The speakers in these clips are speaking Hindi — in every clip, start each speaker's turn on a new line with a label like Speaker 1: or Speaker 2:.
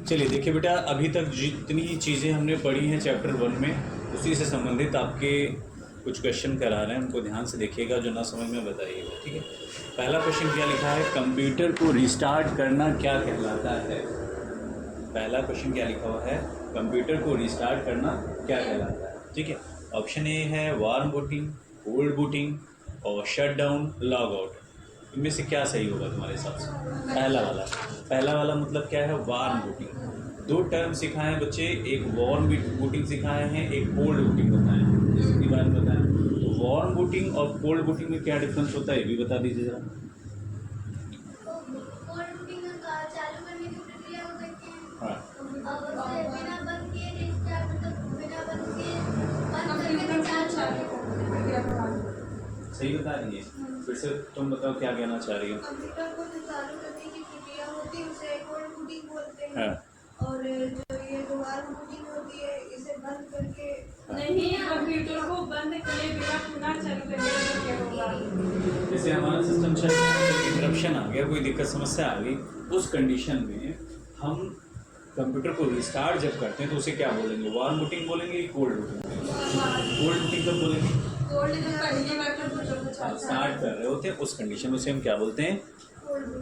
Speaker 1: चलिए देखिए बेटा, अभी तक जितनी चीज़ें हमने पढ़ी हैं चैप्टर 1 में उसी से संबंधित आपके कुछ क्वेश्चन करा रहे हैं, उनको ध्यान से देखिएगा, जो ना समझ में बताइएगा, ठीक है। पहला क्वेश्चन क्या लिखा है, कंप्यूटर को रिस्टार्ट करना क्या कहलाता है। पहला क्वेश्चन क्या लिखा हुआ है, कंप्यूटर को रिस्टार्ट करना क्या कहलाता है, ठीक है। ऑप्शन ए है वार्म बूटिंग, कोल्ड बूटिंग और शट डाउन, लॉग आउट। इनमें से क्या सही होगा तुम्हारे हिसाब से। पहला वाला मतलब क्या है, वार्म बूटिंग। दो टर्म सिखाए हैं बच्चे, एक वार्म बूटिंग सिखाए हैं, एक कोल्ड बूटिंग बताए हैं, इसके बारे में बताएं। तो वार्म बूटिंग और कोल्ड बूटिंग में क्या डिफरेंस होता है ये भी बता दीजिए जरा। हाँ सही बता रही है, फिर से तुम बताओ क्या कहना चाह रही हो।
Speaker 2: कंप्यूटर को जो चालू करने की प्रक्रिया होती है उसे कोल्ड बूटिंग बोलते हैं।
Speaker 1: हाँ।
Speaker 2: और जो वार्म बूटिंग होती है इसे बंद करके
Speaker 3: नहीं, कंप्यूटर को बंद किए बिना पुनः चालू करने की प्रक्रिया होगा।
Speaker 1: जैसे हमारा सिस्टम चल रहा है, इंटरप्शन आ गया, कोई दिक्कत समस्या आ गई, उस कंडीशन में हम कंप्यूटर को रिस्टार्ट जब करते हैं तो उसे क्या बोलेंगे, वार्म बूटिंग बोलेंगे कि कोल्ड बूटिंग बोलेंगे। कोल्ड बूटिंग कब बोलेंगे, स्टार्ट कर रहे होते हैं उस कंडीशन में, उसे हम क्या बोलते हैं,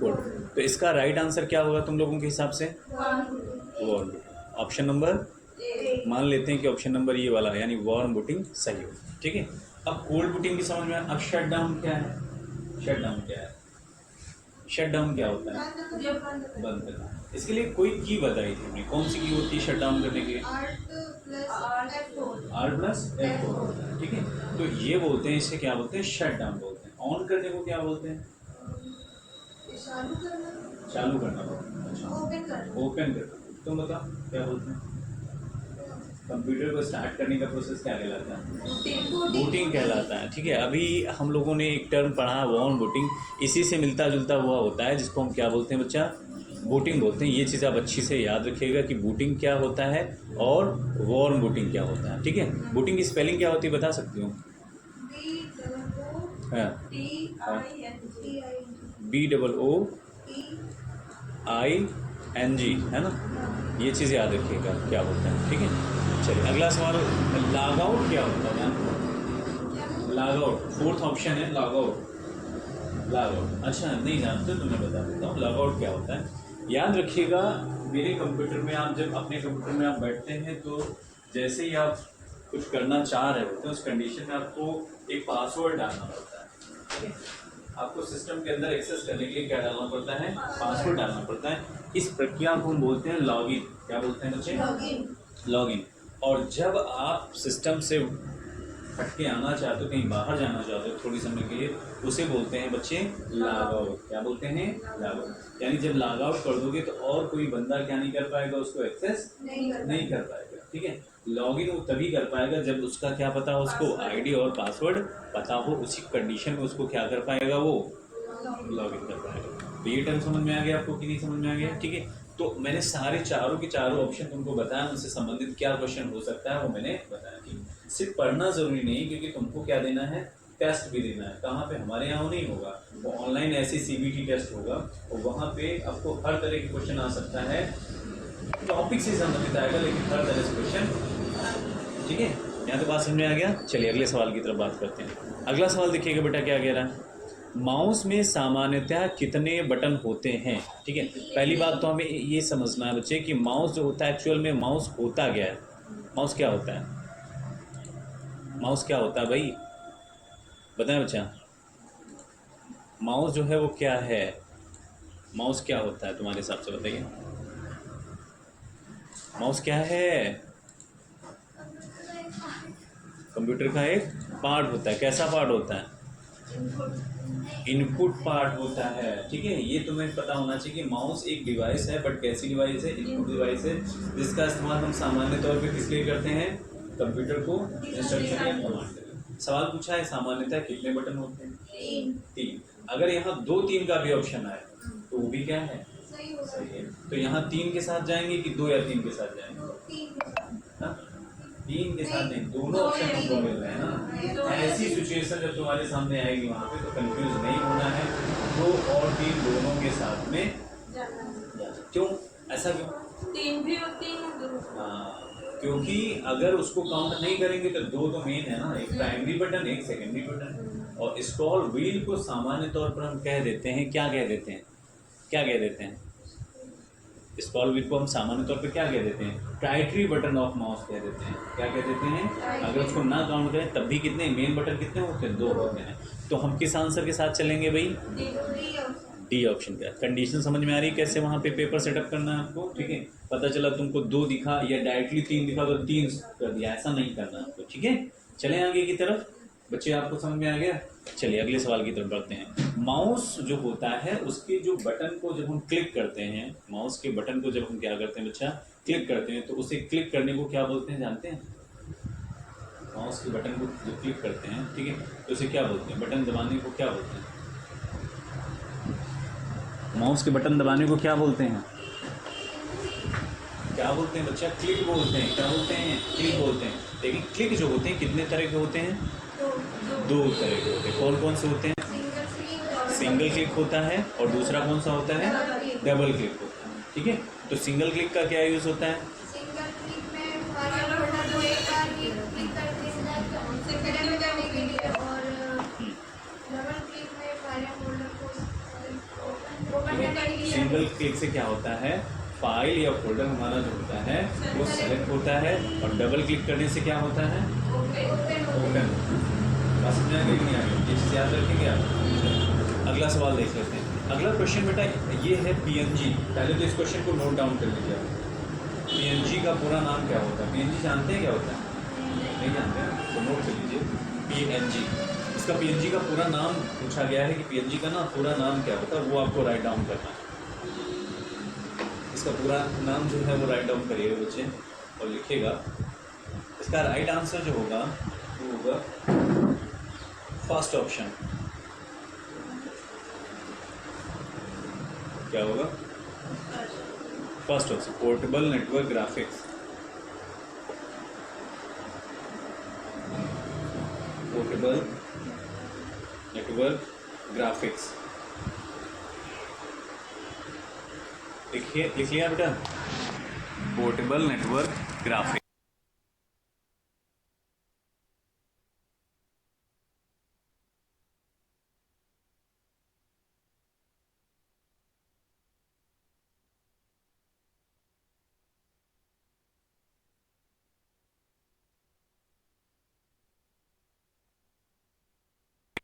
Speaker 1: कोल्ड। तो इसका राइट आंसर क्या होगा तुम लोगों के हिसाब से, वार्म बूटिंग। ऑप्शन नंबर मान लेते हैं कि ऑप्शन नंबर ये वाला है, यानी वार्म बूटिंग सही हो, ठीक है। अब कोल्ड बूटिंग भी समझ में। अब शट डाउन क्या है, शट डाउन क्या है, शट डाउन क्या होता है, बंद करना। इसके लिए कोई की बताई थी हमने, कौन सी की होती है शट डाउन करने के लिए, R+F4, ठीक है। तो ये बोलते हैं, इसे क्या बोलते हैं, शट डाउन बोलते हैं। ऑन करने को क्या बोलते हैं, चालू करना बोलते हैं। अच्छा, ओपन करना। तुम बताओ क्या बोलते हैं, कंप्यूटर को स्टार्ट करने का प्रोसेस क्या कहलाता है, बूटिंग कहलाता है, ठीक है। अभी हम लोगों ने एक टर्म पढ़ा वार्म बूटिंग, इसी से मिलता जुलता हुआ होता है, जिसको हम क्या बोलते हैं बच्चा, बूटिंग बोलते हैं। ये चीज़ आप अच्छी से याद रखिएगा कि बूटिंग क्या होता है और वार्म बूटिंग क्या होता है, ठीक है। बूटिंग की स्पेलिंग क्या होती है बता सकती हूँ, हाँ BOOTING है ना, ये चीज़ याद रखिएगा क्या होता है, ठीक है। चलिए अगला सवाल, लॉग आउट क्या होता है, लॉग आउट, फोर्थ ऑप्शन है लॉग आउट। लॉग आउट अच्छा नहीं जानते तो मैं बता देता हूँ, लॉग आउट क्या होता है। याद रखिएगा, मेरे कंप्यूटर में आप जब अपने कंप्यूटर में आप बैठते हैं तो जैसे ही आप कुछ करना चाह रहे होते हैं उस कंडीशन में आपको एक पासवर्ड डालना पड़ता है, ठीक है। आपको सिस्टम के अंदर एक्सेस करने के लिए क्या डालना पड़ता है, पासवर्ड डालना पड़ता है। इस प्रक्रिया को हम बोलते हैं लॉगिन। क्या बोलते हैं बच्चे, लॉगिन। और जब आप सिस्टम से हट के आना चाहते हो, कहीं बाहर जाना चाहते हो थोड़ी समय के लिए, उसे बोलते हैं बच्चे लॉग आउट। क्या बोलते हैं, लॉग आउट। यानी जब लॉग आउट कर दोगे तो और कोई बंदा क्या नहीं कर पाएगा, उसको एक्सेस नहीं कर पाएगा, ठीक है। लॉगिन वो तभी कर पाएगा जब उसका क्या पता हो, उसको आईडी और पासवर्ड पता हो, उसी कंडीशन में उसको क्या कर पाएगा, वो लॉगिन कर पाएगा। तो ये टर्म समझ में आ गया आपको कि नहीं समझ में आ गया, ठीक है। तो मैंने सारे चारों के चारों ऑप्शन तुमको बताया, उनसे संबंधित क्या क्वेश्चन हो सकता है वो मैंने बताया। ठीक, सिर्फ पढ़ना जरूरी नहीं, क्योंकि तुमको क्या देना है, टेस्ट भी देना है। कहाँ पे, हमारे यहाँ नहीं होगा, वो ऑनलाइन ऐसी CBT टेस्ट होगा, और वहाँ पे आपको हर तरह के क्वेश्चन आ सकता है, टॉपिक से संबंधित आएगा, लेकिन हर तरह से क्वेश्चन, ठीक है। यहाँ तो बात समझ में आ गया। चलिए अगले सवाल की तरफ बात करते हैं। अगला सवाल देखिएगा बेटा क्या कह रहा है, माउस में सामान्यतः कितने बटन होते हैं, ठीक है। पहली बात तो हमें ये समझना है बच्चे कि माउस जो होता है, एक्चुअल में माउस होता क्या है, माउस क्या होता है, माउस क्या होता है भाई, बताएं बच्चा, माउस जो है वो क्या है, माउस क्या होता है तुम्हारे हिसाब से बताइए, माउस क्या है, कंप्यूटर का एक पार्ट होता है। कैसा पार्ट होता है, इनपुट पार्ट होता है, ठीक है। ये तुम्हें पता होना चाहिए कि माउस एक डिवाइस है, बट कैसी डिवाइस है, इनपुट डिवाइस है, जिसका इस्तेमाल हम सामान्य तौर पे किस लिए करते हैं, कंप्यूटर को इंस्ट्रक्शन या कमांड देने। सवाल पूछा है सामान्यतः कितने बटन होते हैं, 3। अगर यहाँ 2 3 का भी ऑप्शन आए तो वो भी क्या है, सही है। तो यहाँ 3 के साथ जाएंगे कि 2 या 3 के साथ जाएंगे, 3 के साथ नहीं, दोनों ऑप्शन हमको मिल रहे हैं ना। ऐसी सिचुएशन जब तुम्हारे सामने आएगी वहाँ पे, तो कंफ्यूज नहीं होना है, 2 और 3 दोनों के साथ में। क्यों, ऐसा क्यों,
Speaker 3: तीन भी होती है दो।
Speaker 1: क्योंकि अगर उसको काउंट नहीं करेंगे तो दो तो मेन है ना, एक प्राइमरी बटन एक सेकेंडरी बटन। और स्क्रॉल व्हील को सामान्य तौर पर हम कह देते हैं, क्या कह देते हैं, क्या कह देते हैं, स्क्रॉल व्हील को हम सामान्य तौर पर क्या कह देते हैं, टाइटरी बटन ऑफ माउस कह देते हैं। क्या कह देते हैं? अगर उसको ना काउंट करें तब भी कितने मेन बटन कितने होते हैं? दो होते हैं। तो हम किस आंसर के साथ चलेंगे भाई? डी ऑप्शन का। कंडीशन समझ में आ रही है कैसे वहाँ पे पेपर सेटअप करना है आपको? ठीक है, पता चला तुमको दो दिखा या डायरेक्टली तीन दिखा तो तीन कर दिया, ऐसा नहीं करना आपको। ठीक है, चलें आगे की तरफ। बच्चे आपको समझ में आ गया? चलिए अगले सवाल की तरफ बढ़ते हैं। माउस जो होता है उसके जो बटन को जब हम क्लिक करते हैं, माउस के बटन को जब हम क्या करते हैं बच्चा, क्लिक करते हैं, तो उसे क्लिक करने को क्या बोलते हैं जानते हैं? माउस के बटन को जो क्लिक करते हैं, ठीक है, तो उसे क्या बोलते हैं? बटन दबाने को क्या बोलते हैं? माउस के बटन दबाने को क्या बोलते हैं? क्या बोलते हैं बच्चा? क्लिक बोलते हैं। क्या बोलते हैं? क्लिक बोलते हैं। लेकिन क्लिक जो होते हैं कितने तरह के होते हैं? दो तरह के होते हैं। कौन कौन से होते हैं? सिंगल क्लिक होता है और दूसरा कौन सा होता है? डबल क्लिक होता है। ठीक है, तो सिंगल क्लिक का क्या यूज होता है?
Speaker 2: सिंगल क्लिक में फाइल फोल्डर को एक बार ही क्लिक करते हैं उसे सेलेक्ट करने के लिए, और डबल क्लिक में फाइल फोल्डर को ओपन करने के लिए।
Speaker 1: सिंगल क्लिक से क्या होता है? फाइल या फोल्डर हमारा जो होता है वो सेलेक्ट होता है, और डबल क्लिक करने से क्या होता है? ओपन। बस समझ आ गई कि नहीं आ गई? ये चीज़ याद रखेंगे आप। अगला सवाल देख लेते हैं। अगला क्वेश्चन बेटा ये है पीएनजी। पहले तो इस क्वेश्चन को नोट डाउन कर लीजिए आप। पीएनजी का पूरा नाम क्या होता है? पीएनजी जानते हैं क्या होता है? नहीं जानते हैं तो नोट कर लीजिए पीएनजी। इसका पीएनजी का पूरा नाम पूछा गया है कि पीएनजी का ना पूरा नाम क्या होता है, वो आपको राइट डाउन करना है। इसका पूरा नाम जो है वो राइट डाउन करिएगा बच्चे और लिखिएगा। इसका राइट आंसर जो होगा वो होगा फर्स्ट ऑप्शन। क्या होगा? First option, portable network graphics. Portable network graphics लिखिए, लिख लिया बेटा? Portable network graphics.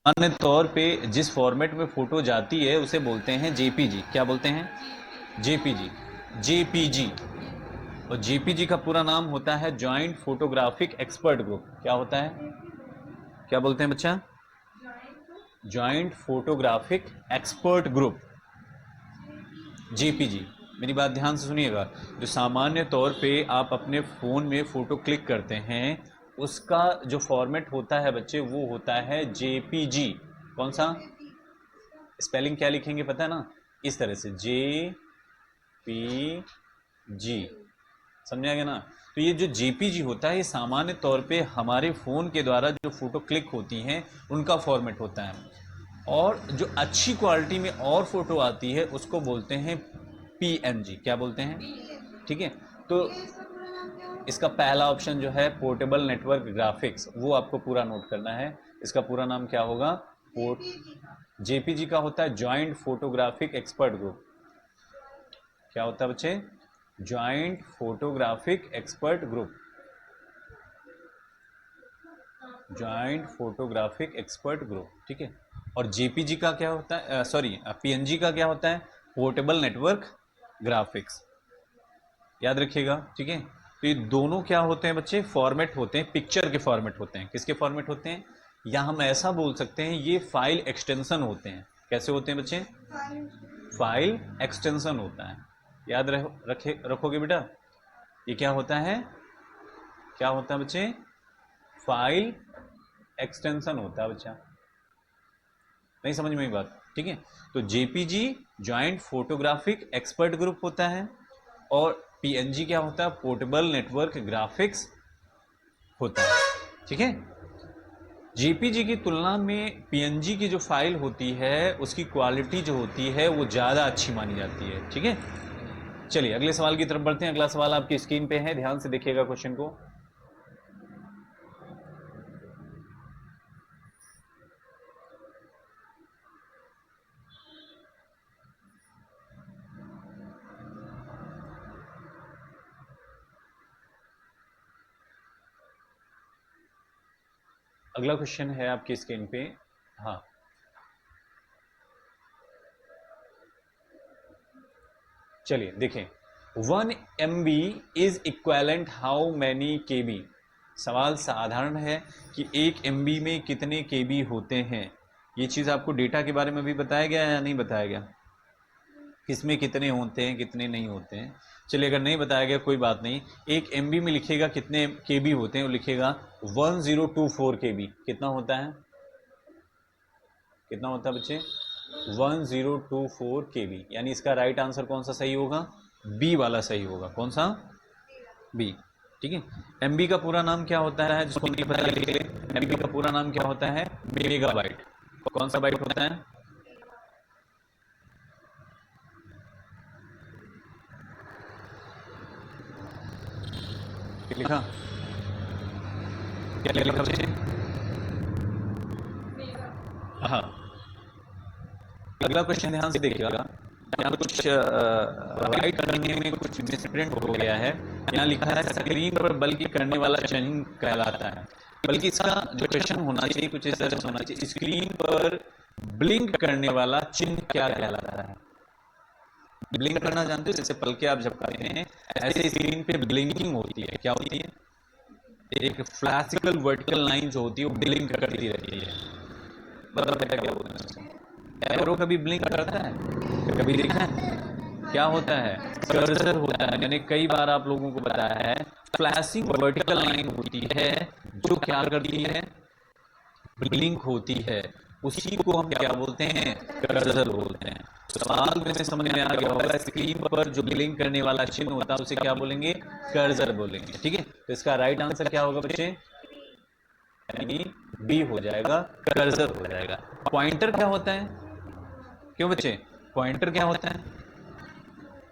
Speaker 1: सामान्य तौर पे जिस फॉर्मेट में फोटो जाती है उसे बोलते हैं जेपीजी। क्या बोलते हैं? जेपीजी। जेपीजी। और जेपीजी का पूरा नाम होता है जॉइंट फोटोग्राफिक एक्सपर्ट ग्रुप। क्या होता है? क्या बोलते हैं बच्चा? Joint photographic expert group, JPG. मेरी बात ध्यान से सुनिएगा। जो सामान्य तौर पे आप अपने फ़ोन में फ़ोटो क्लिक करते हैं उसका जो फॉर्मेट होता है बच्चे वो होता है जेपीजी। कौन सा? स्पेलिंग क्या लिखेंगे पता है ना? इस तरह से जेपीजी। समझा गया ना? तो ये जो जेपीजी होता है ये सामान्य तौर पे हमारे फ़ोन के द्वारा जो फ़ोटो क्लिक होती हैं उनका फॉर्मेट होता है। और जो अच्छी क्वालिटी में और फोटो आती है उसको बोलते हैं पीएनजी। क्या बोलते हैं? ठीक है, तो इसका पहला ऑप्शन जो है पोर्टेबल नेटवर्क ग्राफिक्स, वो आपको पूरा नोट करना है। इसका पूरा नाम क्या होगा? जेपीजी का होता है जॉइंट फोटोग्राफिक एक्सपर्ट ग्रुप। क्या होता है बच्चे? Joint photographic expert group. Joint photographic expert group. ठीक है, और जेपीजी का क्या होता है? सॉरी, पीएनजी का क्या होता है? Portable network graphics. याद रखिएगा। ठीक है, तो ये दोनों क्या होते हैं बच्चे? फॉर्मेट होते हैं, पिक्चर के फॉर्मेट होते हैं। किसके फॉर्मेट होते हैं? या हम ऐसा बोल सकते हैं ये फाइल एक्सटेंशन होते हैं। कैसे होते हैं बच्चे? फाइल एक्सटेंशन होता है। याद रखोगे बेटा? ये क्या होता है? क्या होता है बच्चे? फाइल एक्सटेंशन होता है बच्चा। नहीं समझ में आई बात? ठीक है, तो JPG joint photographic expert group होता है और पीएनजी क्या होता है? पोर्टेबल नेटवर्क ग्राफिक्स होता है। ठीक है, जेपीजी की तुलना में पीएनजी की जो फाइल होती है उसकी क्वालिटी जो होती है वो ज़्यादा अच्छी मानी जाती है। ठीक है, चलिए अगले सवाल की तरफ बढ़ते हैं। अगला सवाल आपकी स्क्रीन पे है, ध्यान से देखिएगा क्वेश्चन को। अगला क्वेश्चन है आपकी स्क्रीन पे। हाँ, चलिए देखें, 1 MB is equivalent how many KB। सवाल साधारण है कि 1 MB में कितने KB होते हैं। ये चीज़ आपको डेटा के बारे में भी बताया गया है या नहीं बताया गया, किसमें कितने होते हैं कितने नहीं होते हैं। चलिए अगर नहीं बताया गया कोई बात नहीं, 1 MB में लिखेगा कितने KB होते हैं, वो लिखेगा 1024 KB। कितना होता है, कितना होता है बच्चे, 1024 KB। यानी इसका राइट आंसर कौन सा सही होगा, बी वाला सही होगा। कौन सा, बी। ठीक है, MB का पूरा नाम क्या होता है, जिसको नहीं पता लिख ले। MB का पूरा नाम क्या होता है, मेगाबाइट। कौन सा बाइट होता है, लिखा, क्या लिखा बच्चे, हाँ। अगला क्वेश्चन ध्यान से देखिएगा, यहाँ कुछ राइट करने में कुछ मिसप्रिंट हो गया है। यहाँ लिखा है स्क्रीन पर बल्कि करने वाला चिन्ह कहलाता है, बल्कि इसका जो क्वेश्चन होना चाहिए कुछ इस तरह से होना चाहिए, स्क्रीन पर ब्लिंक करने वाला चिन्ह क्या कहलाता है। ब्लिंक करना जानते हो, जैसे पलके आप झपकाते हैं, ऐसे स्क्रीन पे ब्लिंकिंग होती है। क्या होती है, एक फ्लैशिकल वर्टिकल लाइन जो होती है वो ब्लिंक करती रहती है। बताओ बेटा क्या बोलते हैं, एरो कभी ब्लिंक करता है, कभी देखा है, क्या होता है, कर्सर होता है। मैंने कई बार आप लोगों को बताया है, फ्लैशिंग वर्टिकल लाइन होती है जो क्या करती है, ब्लिंक होती है, उसी को हम क्या बोलते हैं, कर्सर बोलते हैं। सवाल में से समझ में आ गया होगा, स्क्रीन पर जो ब्लिंक करने वाला चिन्ह होता है उसे क्या बोलेंगे, कर्सर बोलेंगे। ठीक है, तो इसका राइट आंसर क्या होगा बच्चे, यानी बी हो जाएगा, कर्सर हो जाएगा। पॉइंटर क्या होता है, क्यों बच्चे, पॉइंटर क्या होता है,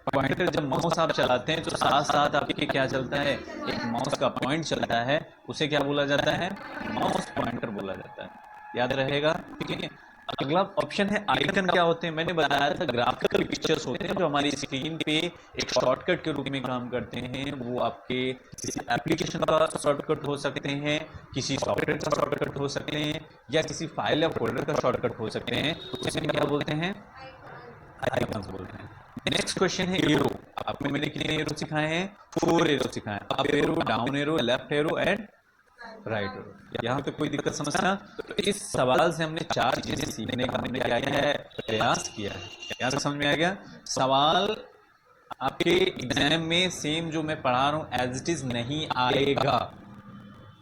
Speaker 1: पॉइंटर जब माउस आप चलाते हैं तो साथ साथ आपके क्या चलता है, एक माउस का पॉइंट चलता है, उसे क्या बोला जाता है, माउस पॉइंटर बोला जाता है। याद रहेगा। ठीक है, अगला ऑप्शन है आइकन। क्या होते हैं, मैंने बताया था ग्राफिकल पिक्चर्स होते हैं जो हमारी स्क्रीन पे एक शॉर्टकट के रूप में काम करते हैं। वो आपके किसी एप्लीकेशन का शॉर्टकट हो सकते हैं, किसी सॉफ्टवेयर का शॉर्टकट हो सकते हैं, या किसी फाइल या फोल्डर का शॉर्टकट हो सकते हैं। उसे क्या बोलते हैं, आइकन्स बोलते हैं। नेक्स्ट क्वेश्चन है एरो। आपको मैंने कितने एरो सिखाए हैं, 4 एरो सिखाए, up arrow, down arrow, left arrow and right arrow. यहाँ पे कोई दिक्कत समझना, तो इस सवाल से हमने 4 चीजें सीखने का हमने क्या किया है, प्रयास किया है। यहाँ से समझ में आ गया। सवाल आपके एग्जाम में सेम जो मैं पढ़ा रहा हूँ एज इट इज नहीं आएगा।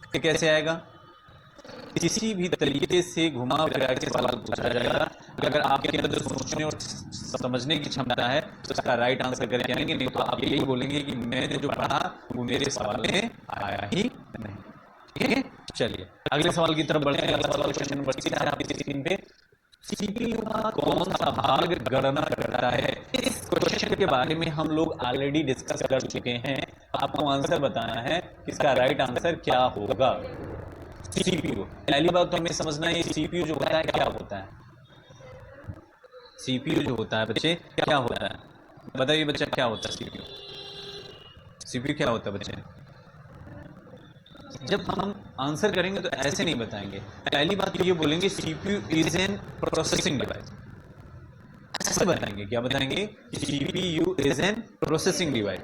Speaker 1: तो कैसे आएगा, किसी भी तरीके से घुमा फिरा के सवाल पूछा जाएगा। अगर आपके अंदर सोचने और समझने की क्षमता है तो इसका राइट आंसर करके आएंगे, नहीं तो आप यही बोलेंगे कि मैंने जो पढ़ा वो मेरे सवाल में आया ही नहीं। ठीक है, चलिए अगले सवाल की तरफ बढ़ते हैं। अगला सवाल क्वेश्चन नंबर 6 है आपकी स्क्रीन पे। सीपीयू का कौन सा भाग गणना करता है। इस क्वेश्चन के बारे में हम लोग ऑलरेडी डिस्कस कर चुके हैं, आपको आंसर बताना है इसका राइट आंसर क्या होगा। सीपीयू, पहली बात तो हमें समझना है सीपीयू जो होता है क्या होता है। सीपीयू जो होता है बच्चे क्या होता है, बताइए बच्चा क्या होता है सीपीयू। सीपीयू क्या होता है बच्चे, जब हम आंसर करेंगे तो ऐसे नहीं बताएंगे। पहली बात तो ये बोलेंगे CPU is an processing device, ऐसे बताएंगे। क्या बताएंगे, CPU is an processing device.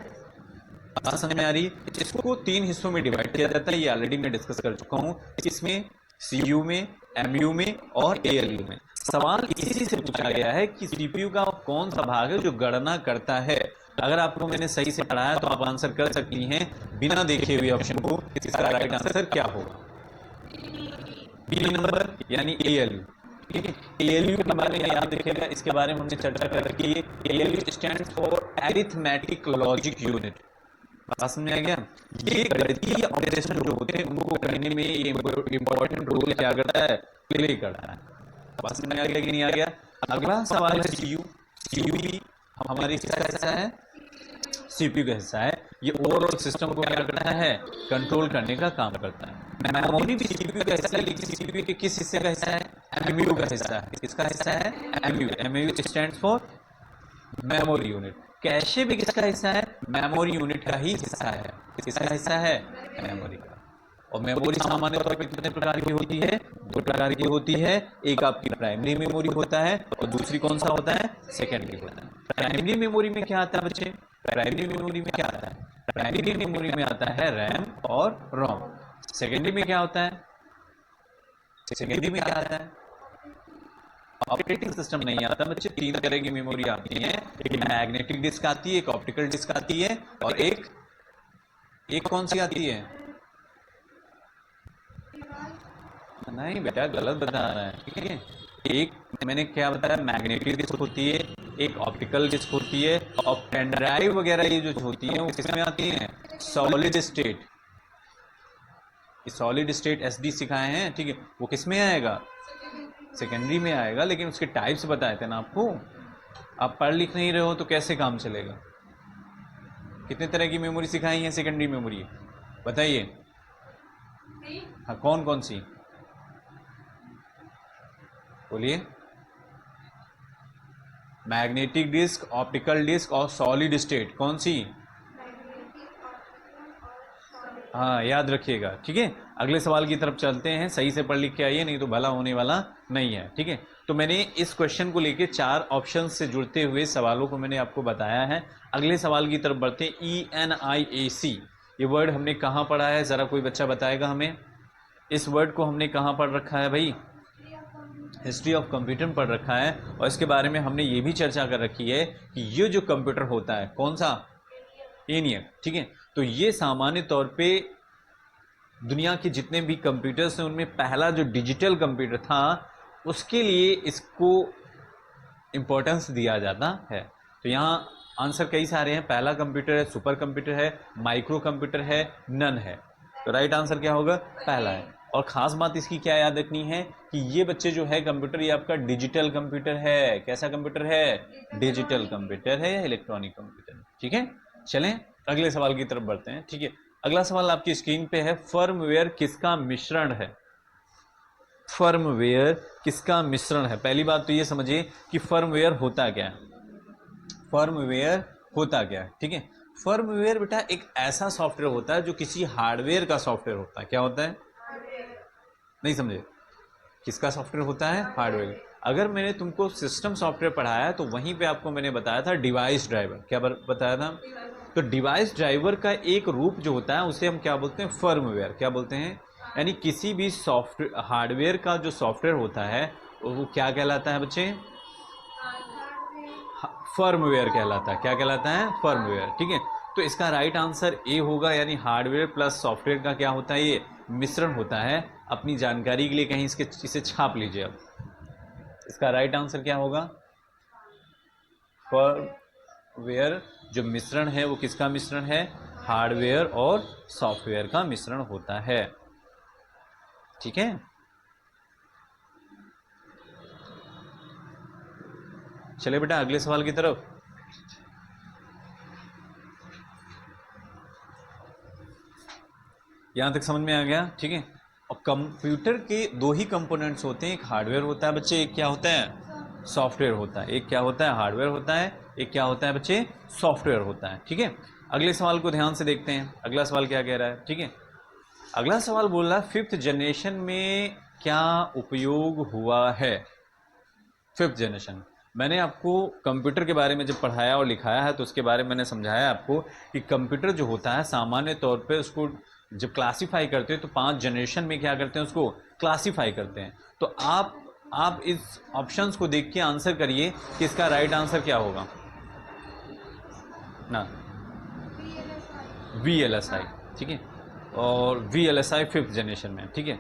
Speaker 1: बात समझ में आ रही है। इसको 3 हिस्सों में डिवाइड किया जाता है, ये ऑलरेडी मैं डिस्कस कर चुका हूं। इसमें सीयू में, एमयू में और एएलयू में। सवाल इसी से पूछा गया है कि सीपीयू का कौन सा भाग है जो गणना करता है। अगर आपको मैंने सही से पढ़ाया तो आप आंसर कर सकती हैं बिना देखे हुए ऑप्शन को। इसका राइट आंसर क्या होगा, बी नंबर यानी एएलयू। ठीक है, एएलयू के बारे में याद रखिएगा, इसके बारे में हमने चर्चा कर रखी है। ALU stands for arithmetic logic unit. बात समझ में आ गया। ये गणितीय ऑपरेशन जो होते हैं उनको करने में ये इंपॉर्टेंट रोल क्या करता है, प्ले करता है। बात समझ में आ गया कि नहीं आ गया। अगला सवाल है सीयू। सीयू भी हमारी कैसा है, सीपीयू का हिस्सा है। ये ओवरऑल सिस्टम को क्या करता है, कंट्रोल करने का काम करता है। मेमोरी भी सीपीयू का हिस्सा है, लेकिन सीपीयू के किस हिस्से का हिस्सा है, एमयू का हिस्सा है। किसका हिस्सा है, MU. MU stands for memory unit. Cache भी किसका हिस्सा है, मेमोरी यूनिट का ही हिस्सा है। किसका हिस्सा है, मेमोरी का। और मेमोरी सामान्य तौर पर कितने प्रकार की होती है, दो प्रकार की होती है। एक आपकी प्राइमरी मेमोरी होता है और दूसरी कौन सा होता है, सेकेंडरी होता है। प्राइमरी मेमोरी में क्या आता है बच्चे, प्राइमरी मेमोरी में क्या आता है, प्राइमरी मेमोरी में आता है रैम और रोम। सेकेंडरी में क्या होता है, सेकेंडरी में क्या आता है, ऑपरेटिंग सिस्टम नहीं आता बच्चे। तीन तरह की मेमोरी आती है, एक मैग्नेटिक डिस्क आती है, एक ऑप्टिकल डिस्क आती है, और एक कौन सी आती है, नहीं बेटा गलत बता रहा है, ठीक है। एक मैंने क्या बताया, मैग्नेटिक डिस्क होती है, एक ऑप्टिकल डिस्क होती है, और पेन ड्राइव वगैरह ये जो होती है वो किसमें आती है, solid state. Solid state SD सिखाए हैं, ठीक है, वो किसमें आएगा, सेकेंडरी में आएगा। लेकिन उसके टाइप्स बताए थे ना आपको, आप पढ़ लिख नहीं रहे हो तो कैसे काम चलेगा। कितने तरह की मेमोरी सिखाई है सेकेंडरी मेमोरी, बताइए। हाँ, कौन कौन सी, बोलिए। मैग्नेटिक डिस्क, ऑप्टिकल डिस्क और सॉलिड स्टेट, कौन सी, हाँ याद रखिएगा, ठीक है। अगले सवाल की तरफ चलते हैं, सही से पढ़ लिख के आइए, नहीं तो भला होने वाला नहीं है, ठीक है। तो मैंने इस क्वेश्चन को लेके 4 ऑप्शन से जुड़ते हुए सवालों को मैंने आपको बताया है। अगले सवाल की तरफ बढ़ते हैं। ENIAC, ये वर्ड हमने कहाँ पढ़ा है, ज़रा कोई बच्चा बताएगा हमें। इस वर्ड को हमने कहाँ पढ़ रखा है भाई, हिस्ट्री ऑफ कंप्यूटर में पढ़ रखा है। और इसके बारे में हमने ये भी चर्चा कर रखी है कि ये जो कंप्यूटर होता है, कौन सा, ENIAC, ठीक है। तो ये सामान्य तौर पे दुनिया के जितने भी कंप्यूटर्स हैं उनमें पहला जो डिजिटल कंप्यूटर था, उसके लिए इसको इम्पोर्टेंस दिया जाता है। तो यहाँ आंसर कई सारे हैं। पहला कंप्यूटर है, सुपर कंप्यूटर है, माइक्रो कंप्यूटर है, नन है। तो राइट आंसर क्या होगा, पहला है। और ख़ास बात इसकी क्या याद रखनी है कि ये बच्चे जो है कंप्यूटर, ये आपका डिजिटल कंप्यूटर है। कैसा कंप्यूटर है, डिजिटल कंप्यूटर है या इलेक्ट्रॉनिक कंप्यूटर, ठीक है। चलें अगले सवाल की तरफ बढ़ते हैं, ठीक है। अगला सवाल आपकी स्क्रीन पे है, फर्मवेयर किसका मिश्रण है। फर्मवेयर किसका मिश्रण है। पहली बात तो ये समझिए कि फर्मवेयर होता क्या है, फर्मवेयर होता क्या है, ठीक है। फर्मवेयर बेटा एक ऐसा सॉफ्टवेयर होता है जो किसी हार्डवेयर का सॉफ्टवेयर होता है। क्या होता है, नहीं समझे, किसका सॉफ्टवेयर होता है, हार्डवेयर। अगर मैंने तुमको सिस्टम सॉफ्टवेयर पढ़ाया तो वहीं पे आपको मैंने बताया था डिवाइस ड्राइवर। क्या बताया था, तो डिवाइस ड्राइवर का एक रूप जो होता है उसे हम क्या बोलते हैं, फर्मवेयर। क्या बोलते हैं, यानी किसी भी सॉफ्टवेयर, हार्डवेयर का जो सॉफ्टवेयर होता है वो क्या कहलाता है बच्चे, फर्मवेयर कहलाता है। क्या कहलाता है, फर्मवेयर, ठीक है। तो इसका राइट आंसर ए होगा, यानी हार्डवेयर प्लस सॉफ्टवेयर का क्या होता है, ये मिश्रण होता है। अपनी जानकारी के लिए कहीं इसे छाप लीजिए। अब इसका राइट आंसर क्या होगा, फर्मवेयर जो मिश्रण है वो किसका मिश्रण है, हार्डवेयर और सॉफ्टवेयर का मिश्रण होता है, ठीक है। चलिए बेटा अगले सवाल की तरफ। यहां तक समझ में आ गया, ठीक है। और कंप्यूटर के दो ही कंपोनेंट्स होते हैं, एक हार्डवेयर होता है बच्चे, एक क्या होता है, सॉफ्टवेयर होता है। एक क्या होता है, हार्डवेयर होता है, एक क्या होता है बच्चे, सॉफ्टवेयर होता है, ठीक है। अगले सवाल को ध्यान से देखते हैं। अगला सवाल क्या कह रहा है, ठीक है। अगला सवाल बोल रहा है 5th जनरेशन में क्या उपयोग हुआ है। 5th जनरेशन, मैंने आपको कंप्यूटर के बारे में जब पढ़ाया और लिखाया है तो उसके बारे में मैंने समझाया आपको कि कंप्यूटर जो होता है सामान्य तौर पे उसको जब क्लासीफाई करते हैं तो 5 जनरेशन में क्या करते हैं, उसको क्लासीफाई करते हैं। तो आप इस ऑप्शंस को देख के आंसर करिए कि इसका राइट आंसर क्या होगा ना, VLSI, ठीक है। और VLSI 5th जनरेशन में, ठीक है,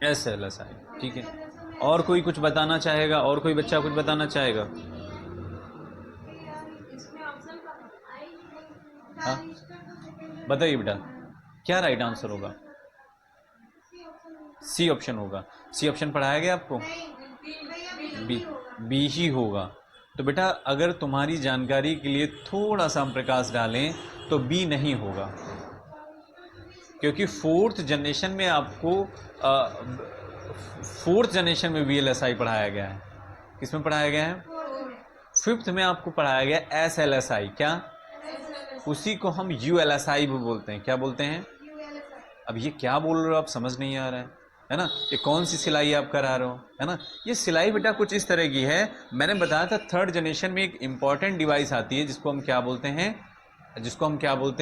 Speaker 1: SLSI, ठीक है। और कोई कुछ बताना चाहेगा, और कोई बच्चा कुछ बताना चाहेगा, हाँ बताइए बेटा क्या राइट आंसर होगा, सी ऑप्शन होगा। सी ऑप्शन पढ़ाया गया आपको, बी ही होगा। तो बेटा अगर तुम्हारी जानकारी के लिए थोड़ा सा हम प्रकाश डालें तो बी नहीं होगा, क्योंकि फोर्थ जनरेशन में आपको फोर्थ जनरेशन में VLSI पढ़ाया गया है। किसमें पढ़ाया गया है? फिफ्थ में आपको पढ़ाया गया SLSI। क्या? उसी को हम ULSI भी बोलते हैं। क्या बोलते हैं? अब ये क्या बोल रहे हो आप, समझ नहीं आ रहा है ना? ये कौन सी सिलाई आप करा रहे हो, है ना? ये सिलाई बेटा कुछ इस तरह की है। मैंने बताया था थर्ड जनरेशन में एक इंपॉर्टेंट डिवाइस आती है जिसको हम क्या बोलते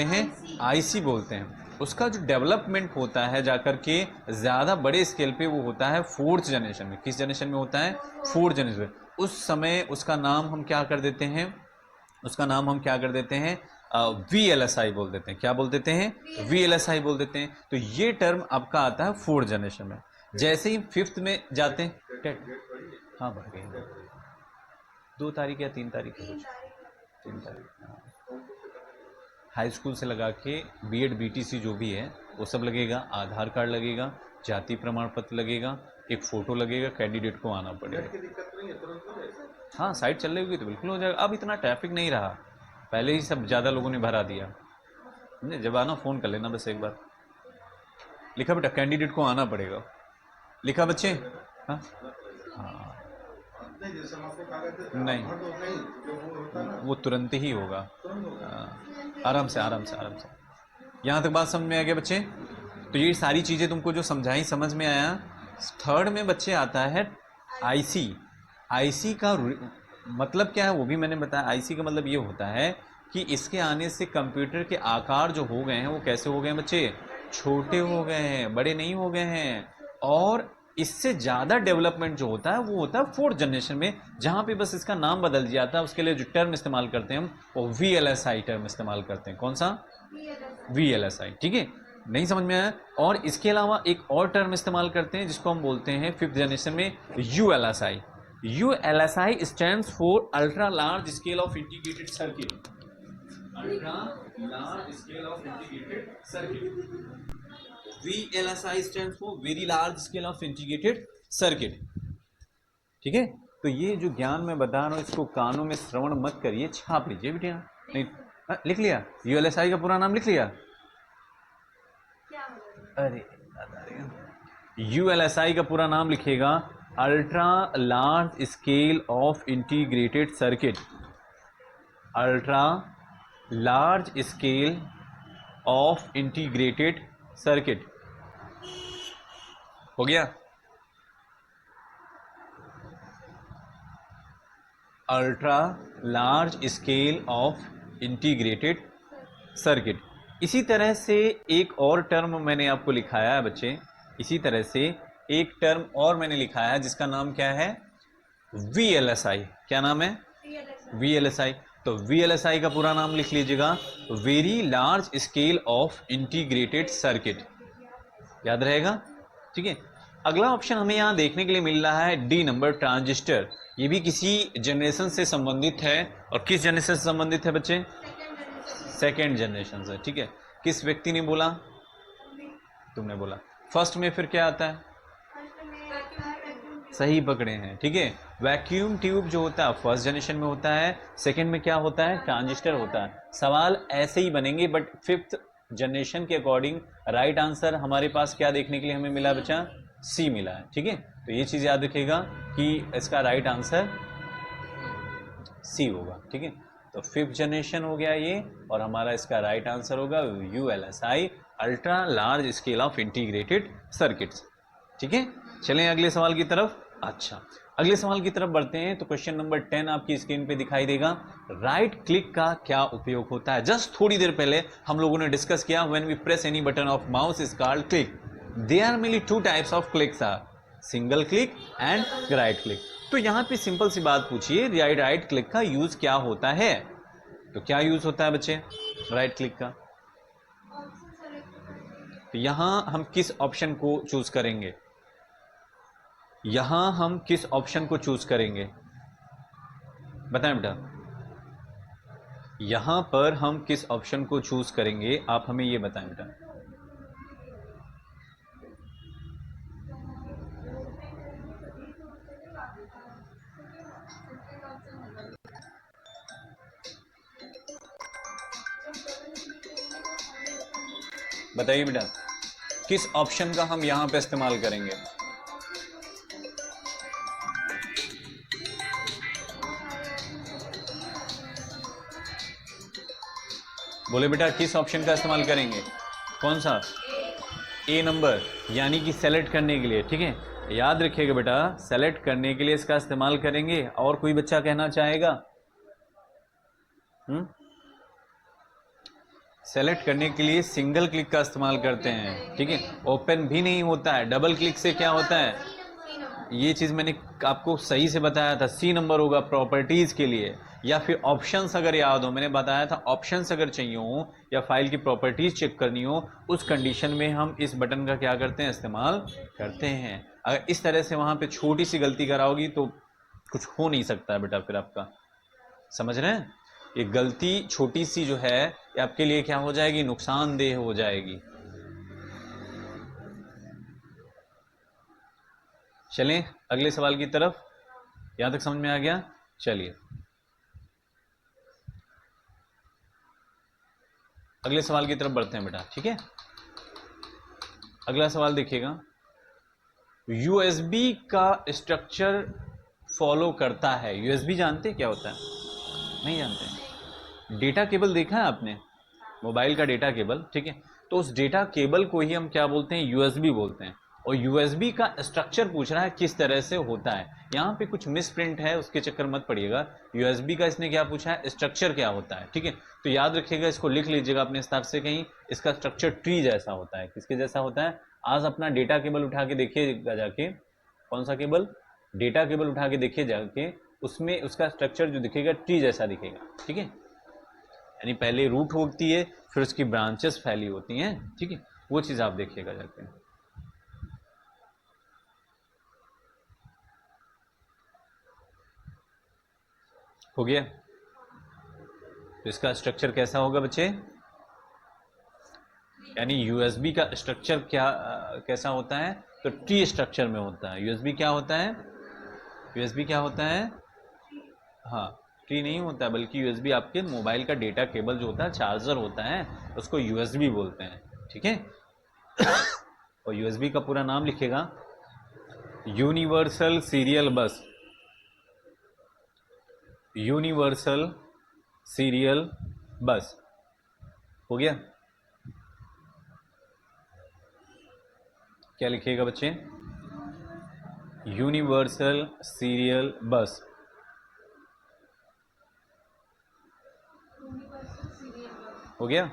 Speaker 1: हैं, IC बोलते हैं। उसका जो डेवलपमेंट होता है जाकर के ज़्यादा बड़े स्केल पे वो होता है फोर्थ जनरेशन में। किस जनरेशन में होता है? फोर्थ जनरेशन में। उस समय उसका नाम हम क्या कर देते हैं? VLSI बोल देते हैं। क्या बोल देते हैं? VLSI बोल देते हैं। तो ये टर्म आपका आता है फोर्थ जनरेशन में। जैसे ही फिफ्थ में जाते हैं, हाँ बढ़ गई 2 तारीख या 3 तारीख है, 3 तारीख। हाँ, हाई स्कूल से लगा के BEd BTC जो भी है वो सब लगेगा। आधार कार्ड लगेगा, जाति प्रमाण पत्र लगेगा, एक फ़ोटो लगेगा, कैंडिडेट को आना पड़ेगा। हाँ साइट चल रही होगी तो बिल्कुल हो जाएगा। अब इतना ट्रैफिक नहीं रहा, पहले ही सब ज़्यादा लोगों ने भरा दिया। समझे? जब आना फ़ोन कर लेना बस एक बार। लिखा बेटा कैंडिडेट को आना पड़ेगा, लिखा बच्चे? हाँ हाँ नहीं, वो तुरंत ही होगा। आराम से आराम से आराम से। यहाँ तक बात समझ में आ गया बच्चे? तो ये सारी चीज़ें तुमको जो समझाई समझ में आया। थर्ड में बच्चे आता है IC। IC का मतलब क्या है वो भी मैंने बताया। IC का मतलब ये होता है कि इसके आने से कंप्यूटर के आकार जो हो गए हैं वो कैसे हो गए हैं बच्चे? छोटे हो गए हैं, बड़े नहीं हो गए हैं। और इससे ज़्यादा डेवलपमेंट जो होता है वो होता है फोर्थ जनरेशन में, जहाँ पे बस इसका नाम बदल जाता है। उसके लिए जो टर्म इस्तेमाल करते हैं हम वो VLSI टर्म इस्तेमाल करते हैं। कौन सा? VLSI। ठीक है, नहीं समझ में आया? और इसके अलावा एक और टर्म इस्तेमाल करते हैं जिसको हम बोलते हैं फिफ्थ जनरेशन में ULSI। ULSI stands for ultra large scale of integrated circuit. Ultra large scale of integrated circuit. VLSI stands for very large scale of integrated circuit. ठीक है, तो ये जो ज्ञान मैं बता रहा हूँ इसको कानों में श्रवण मत करिए, छाप लीजिए बेटिया। नहीं लिख लिया? ULSI का पूरा नाम लिख लिया? अरे ULSI का पूरा नाम लिखेगा ultra large scale of integrated circuit. Ultra large scale of integrated circuit. हो गया? Ultra large scale of integrated circuit. इसी तरह से एक और टर्म मैंने आपको लिखाया है बच्चे, इसी तरह से एक टर्म और मैंने लिखाया है जिसका नाम क्या है? VLSI। क्या नाम है? VLSI। तो VLSI का पूरा नाम लिख लीजिएगा, very large scale of integrated circuit. याद रहेगा? ठीक है। अगला ऑप्शन हमें यहाँ देखने के लिए मिल रहा है D नंबर, ट्रांजिस्टर। ये भी किसी जनरेशन से संबंधित है। और किस जनरेशन से संबंधित है बच्चे? सेकेंड जनरेशन से। ठीक है, किस व्यक्ति ने बोला? तुमने बोला। फर्स्ट में फिर क्या आता है? सही पकड़े हैं। ठीक है, वैक्यूम ट्यूब जो होता है फर्स्ट जनरेशन में होता है। सेकेंड में क्या होता है? ट्रांजिस्टर होता है। सवाल ऐसे ही बनेंगे, बट फिफ्थ जनरेशन के अकॉर्डिंग राइट आंसर हमारे पास क्या देखने के लिए हमें मिला बच्चा? C मिला है। ठीक है, तो ये चीज़ याद रखिएगा कि इसका राइट आंसर C होगा। ठीक है, तो फिफ्थ जनरेशन हो गया ये, और हमारा इसका राइट आंसर होगा ULSI, ultra large scale of integrated circuits. ठीक है, चलें अगले सवाल की तरफ। अच्छा, अगले सवाल की तरफ बढ़ते हैं। तो क्वेश्चन नंबर 10 आपकी स्क्रीन पे दिखाई देगा। राइट क्लिक का क्या उपयोग होता है? जस्ट थोड़ी देर पहले हम लोगों ने डिस्कस किया, when we press any button of mouse is called click. There are mainly 2 types of clicks are single click and right click. तो यहाँ पे सिंपल सी बात पूछिए, राइट क्लिक का यूज क्या होता है? तो क्या यूज होता है बच्चे राइट क्लिक का? तो यहां हम किस ऑप्शन को चूज करेंगे? यहां हम किस ऑप्शन को चूज करेंगे बताएं बेटा? यहां पर हम किस ऑप्शन को चूज करेंगे, आप हमें ये बताएं बेटा। बताइए बेटा, किस ऑप्शन का हम यहां पे इस्तेमाल करेंगे? बोले बेटा, किस ऑप्शन का इस्तेमाल करेंगे? कौन सा? ए नंबर, यानी कि सेलेक्ट करने के लिए। ठीक है, याद रखिएगा बेटा, सेलेक्ट करने के लिए इसका इस्तेमाल करेंगे। और कोई बच्चा कहना चाहेगा? सेलेक्ट करने के लिए सिंगल क्लिक का इस्तेमाल करते हैं। ठीक है, ओपन भी नहीं होता है, डबल क्लिक से क्या होता है? ये चीज मैंने आपको सही से बताया था, सी नंबर होगा प्रॉपर्टीज के लिए। या फिर ऑप्शंस अगर याद हो, मैंने बताया था ऑप्शंस अगर चाहिए हो या फाइल की प्रॉपर्टीज चेक करनी हो, उस कंडीशन में हम इस बटन का क्या करते हैं? इस्तेमाल करते हैं। अगर इस तरह से वहां पे छोटी सी गलती कराओगी तो कुछ हो नहीं सकता है बेटा फिर आपका, समझ रहे हैं? ये गलती छोटी सी जो है ये आपके लिए क्या हो जाएगी? नुकसानदेह हो जाएगी। चलें अगले सवाल की तरफ। यहां तक समझ में आ गया? चलिए अगले सवाल की तरफ बढ़ते हैं बेटा। ठीक है, अगला सवाल देखिएगा, यूएसबी का स्ट्रक्चर फॉलो करता है। यूएसबी जानते हैं क्या होता है? नहीं जानते? डेटा केबल देखा है आपने, मोबाइल का डेटा केबल। ठीक है, तो उस डेटा केबल को ही हम क्या बोलते हैं? यूएसबी बोलते हैं। और यूएसबी का स्ट्रक्चर पूछ रहा है किस तरह से होता है। यहाँ पे कुछ मिस प्रिंट है, उसके चक्कर मत पड़िएगा। यूएसबी का इसने क्या पूछा है? स्ट्रक्चर क्या होता है। ठीक है, तो याद रखिएगा, इसको लिख लीजिएगा अपने हिसाब से कहीं। इसका स्ट्रक्चर ट्री जैसा होता है। किसके जैसा होता है? आज अपना डेटा केबल उठा के देखिएगा जाके, कौन सा केबल? डेटा केबल उठा के देखिए जाके, उसमें उसका स्ट्रक्चर जो दिखेगा ट्री जैसा दिखेगा। ठीक है, यानी पहले रूट होती है, फिर उसकी ब्रांचेस फैली होती हैं। ठीक है, वो चीज आप देखिएगा जाके। हो गया? तो इसका स्ट्रक्चर कैसा होगा बच्चे? यानी यूएसबी का स्ट्रक्चर क्या कैसा होता है? तो ट्री स्ट्रक्चर में होता है। यूएसबी क्या होता है? यूएसबी क्या होता है? हाँ, ट्री नहीं होता है, बल्कि यूएसबी आपके मोबाइल का डेटा केबल जो होता है, चार्जर होता है, उसको यूएसबी बोलते हैं। ठीक है, और यूएसबी का पूरा नाम लिखेगा, यूनिवर्सल सीरियल बस। यूनिवर्सल सीरियल बस। हो गया? क्या लिखिएगा बच्चे? यूनिवर्सल सीरियल बस। हो गया?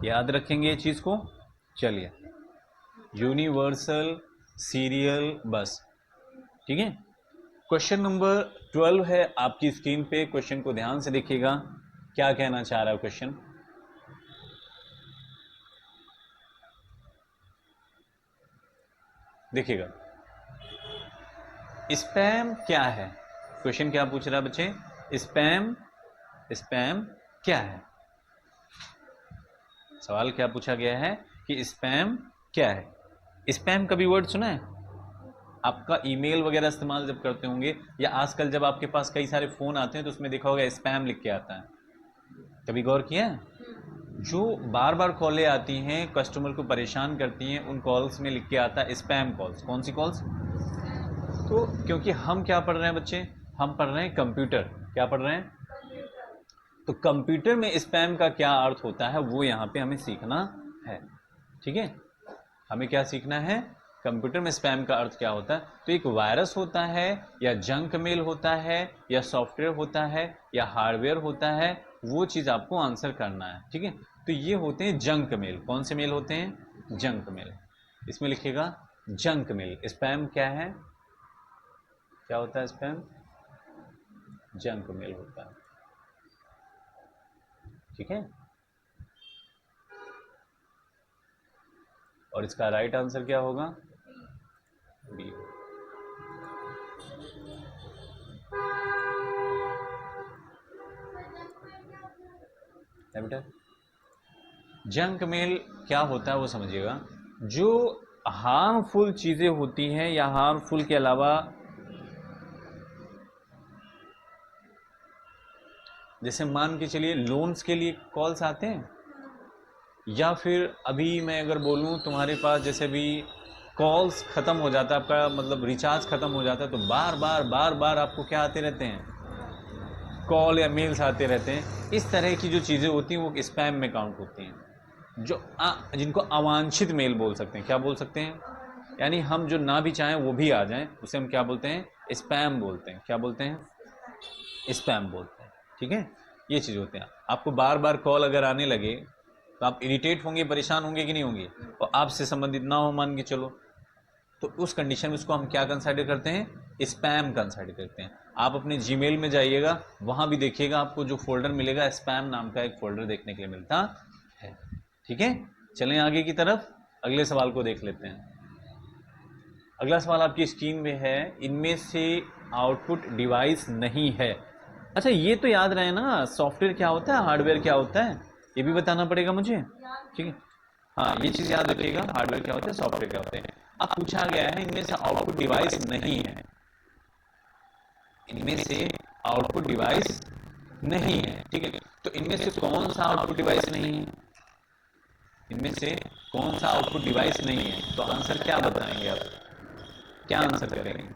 Speaker 1: याद रखेंगे ये चीज को। चलिए, यूनिवर्सल सीरियल बस। ठीक है, क्वेश्चन नंबर 12 है आपकी स्क्रीन पे। क्वेश्चन को ध्यान से देखिएगा, क्या कहना चाह रहा है क्वेश्चन। देखिएगा, स्पैम क्या है? क्वेश्चन क्या पूछ रहा है बच्चे? स्पैम, स्पैम क्या है? सवाल क्या पूछा गया है कि स्पैम क्या है? स्पैम कभी वर्ड सुना है? आपका ईमेल वगैरह इस्तेमाल जब करते होंगे, या आजकल जब आपके पास कई सारे फोन आते हैं तो उसमें देखा होगा स्पैम लिख के आता है। कभी गौर किया है? जो बार बार कॉलें आती हैं, कस्टमर को परेशान करती हैं, उन कॉल्स में लिख के आता है स्पैम कॉल्स। कौन सी कॉल्स? तो क्योंकि हम क्या पढ़ रहे हैं बच्चे? हम पढ़ रहे हैं कंप्यूटर। क्या पढ़ रहे हैं? तो कंप्यूटर में स्पैम का क्या अर्थ होता है वो यहाँ पे हमें सीखना है। ठीक है, हमें क्या सीखना है? कंप्यूटर में स्पैम का अर्थ क्या होता है। तो एक वायरस होता है, या जंक मेल होता है, या सॉफ्टवेयर होता है, या हार्डवेयर होता है, वो चीज आपको आंसर करना है। ठीक है, तो ये होते हैं जंक मेल। कौन से मेल होते हैं? Junk mail. इसमें लिखेगा जंक मेल। स्पैम क्या है? क्या होता है स्पैम? जंक मेल होता है। ठीक है, और इसका राइट आंसर क्या होगा? बी। है बेटा, जंक मेल क्या होता है वो समझिएगा। जो हार्मफुल चीजें होती हैं, या हार्मफुल के अलावा, जैसे मान के चलिए लोन्स के लिए कॉल्स आते हैं, या फिर अभी मैं अगर बोलूँ तुम्हारे पास जैसे भी कॉल्स ख़त्म हो जाता है, आपका मतलब रिचार्ज ख़त्म हो जाता है, तो बार बार आपको क्या आते रहते हैं, कॉल या मेल्स आते रहते हैं। इस तरह की जो चीज़ें होती हैं वो स्पैम में काउंट होती हैं, जो जिनको अवांछित मेल बोल सकते हैं। क्या बोल सकते हैं? यानी हम जो ना भी चाहें वो भी आ जाएं, उसे हम क्या बोलते हैं? स्पैम बोलते हैं। क्या बोलते हैं? स्पैम बोलते हैं। ठीक है, ये चीज़ होते हैं। आपको बार बार कॉल अगर आने लगे तो आप इरिटेट होंगे, परेशान होंगे कि नहीं होंगे, और आपसे संबंधित ना हो मान के चलो, तो उस कंडीशन में उसको हम क्या कंसाइडर करते हैं? स्पैम कंसाइडर करते हैं। आप अपने जीमेल में जाइएगा, वहाँ भी देखिएगा आपको जो फोल्डर मिलेगा, स्पैम नाम का एक फोल्डर देखने के लिए मिलता है। ठीक है, चलें आगे की तरफ, अगले सवाल को देख लेते हैं। अगला सवाल आपकी स्क्रीन में है, इनमें से आउटपुट डिवाइस नहीं है। अच्छा, ये तो याद रहे ना, सॉफ्टवेयर क्या होता है, हार्डवेयर क्या होता है, ये भी बताना पड़ेगा मुझे। ठीक है, हाँ, ये चीज़ याद रखिएगा, हार्डवेयर क्या होता है, सॉफ्टवेयर क्या होते हैं। अब पूछा गया है इनमें से आउटपुट डिवाइस नहीं है, इनमें से आउटपुट डिवाइस नहीं है। ठीक है, तो इनमें से कौन सा आउटपुट डिवाइस नहीं है? इनमें से कौन सा आउटपुट डिवाइस नहीं है? तो आंसर क्या बताएंगे आप, क्या आंसर करेंगे?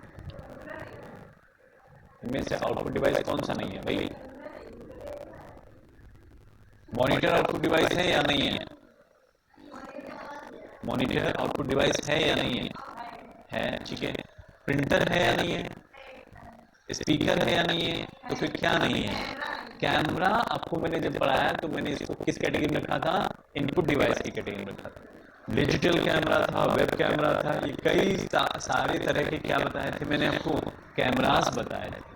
Speaker 1: इनमें से आउटपुट डिवाइस कौन सा नहीं है भाई? मॉनिटर आउटपुट डिवाइस है या नहीं है? मॉनिटर आउटपुट डिवाइस है या नहीं है? है, ठीक है। प्रिंटर है या नहीं है? स्पीकर है या नहीं है? तो फिर क्या नहीं है? कैमरा आपको मैंने जब पढ़ाया तो मैंने इसको किस कैटेगरी में रखा था? इनपुट डिवाइस की कैटेगरी में रखा था। डिजिटल कैमरा था, वेब कैमरा था, ये कई सारे तरह के क्या बताए थे मैंने आपको? कैमरास बताए थे।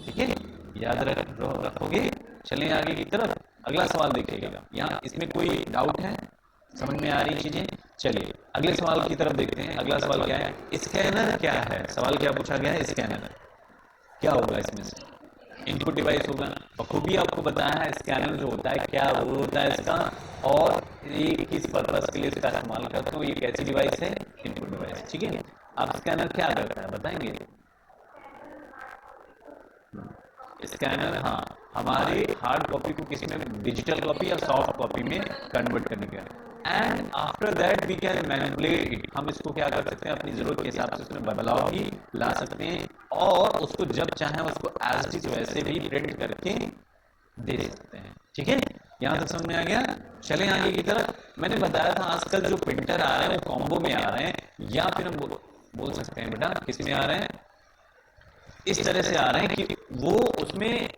Speaker 1: ठीक है, याद रखोगे। चलें आगे की तरफ, अगला सवाल देखिएगा। यहाँ इसमें कोई डाउट है? समझ में आ रही चीजें? चलिए अगले सवाल की तरफ देखते हैं। अगला सवाल क्या है? स्कैनर क्या है? सवाल क्या पूछा गया है? स्कैनर क्या होगा? इसमें से इनपुट डिवाइस होगा, बखूबी आपको बताया है स्कैनर जो होता है क्या वो होता है इसका, और ये किस पर्पस के लिए इसका इस्तेमाल करते हो, ये कैसी डिवाइस है? Input device. ठीक है, आप स्कैनर क्या करता है बताएंगे? स्कैनर, हाँ, हमारे हार्ड कॉपी को किसी में डिजिटल कॉपी या सॉफ्ट कॉपी में कन्वर्ट करने का, and after that we can manipulate it. हम इसको क्या कर सकते हैं? अपनी जरूरत के हिसाब से उसमें बदलाव भी ला सकते हैं, और उसको जब चाहें उसको एज इट इज वैसे भी प्रिंट करके दे सकते हैं। ठीक है, यहाँ तक समझ में आ गया? चलें आगे की तरफ। मैंने बताया था आजकल जो प्रिंटर आ रहे हैं वो कॉम्बो में आ रहे हैं, या फिर हम बोल सकते हैं बेटा किस में आ रहे हैं? इस तरह से आ रहे हैं कि वो उसमें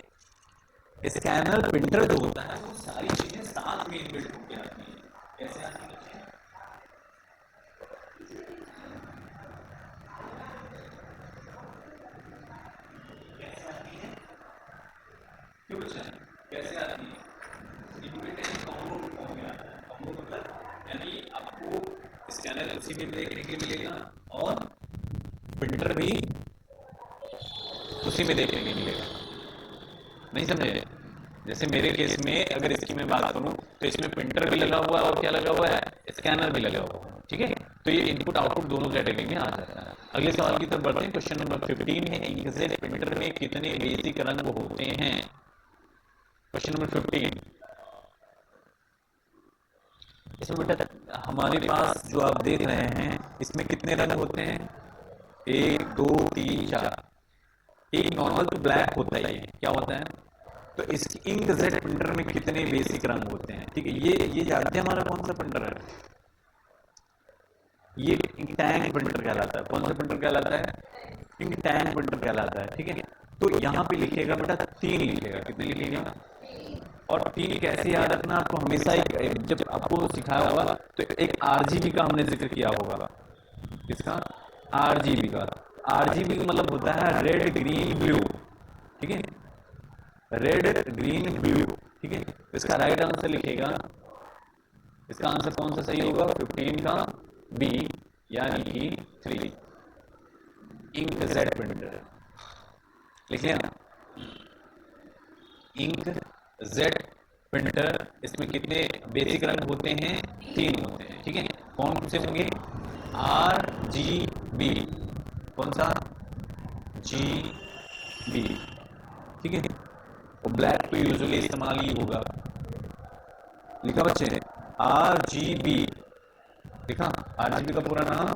Speaker 1: स्कैनर प्रिंटर जो होता है वो सारी चीजें साथ में इनबिल्ट होकर आती हैं। कैसे आती है? कैसे आती है? क्यों बच्चा, कैसे आती है? इनबिल्ट कॉम्बो फॉर्म में आता है। कॉम्बो मतलब यानी आपको स्कैनर उसी में देखने के लिए मिलेगा और प्रिंटर भी उसी में देखने के लिए मिलेगा। नहीं समझे? जैसे मेरे केस में अगर इसकी मैं बात करूं तो इसमें प्रिंटर भी लगा हुआ है और क्या लगा हुआ है? स्कैनर भी लगा हुआ है। ठीक है, तो ये इनपुट आउटपुट दोनों कैटेगरी में आ जाता है। अगले सवाल की तरफ बढ़ते हैं। क्वेश्चन नंबर 15 है, इंकजेट प्रिंटर में कितने बेसिक रंग होते हैं? क्वेश्चन नंबर 15, इसमें बेटा हमारे पास जो आप देख रहे हैं इसमें कितने रंग होते हैं? 1 2 3 4। एक नॉर्मल तो ब्लैक होता ही है, क्या होता है? तो इस इंकजेट प्रिंटर में कितने बेसिक रंग होते हैं? ठीक है, ये जानते हैं हमारा कौन सा प्रिंटर है? ये इंक टैंक प्रिंटर कहलाता है। कौन सा प्रिंटर कहलाता है? इंक टैंक प्रिंटर कहलाता है। ठीक है, तो यहाँ पे लिखेगा बेटा 3 लिखेगा। कितने लिखेगा? और 3 कैसे याद रखना आपको? हमेशा जब आपको सिखाया होगा तो एक RGB का हमने जिक्र किया होगा। किसका? RGB का। RGB का मतलब होता है रेड ग्रीन ब्लू। ठीक है, रेड ग्रीन ब्लू। ठीक है, इसका राइट आंसर लिखेगा, इसका आंसर कौन सा सही होगा? 15 का बी, यानी कि 3, इंकजेट प्रिंटर। लिखिए ना, इंकजेट प्रिंटर, इसमें कितने बेसिक रंग होते हैं? 3 होते हैं। ठीक है, कौन से होंगे? RGB। कौन सा? GB। ठीक है, और ब्लैक तो यूजुअली इस्तेमाल ही होगा। लिखा बच्चे? RGB, देखा RGB का पूरा नाम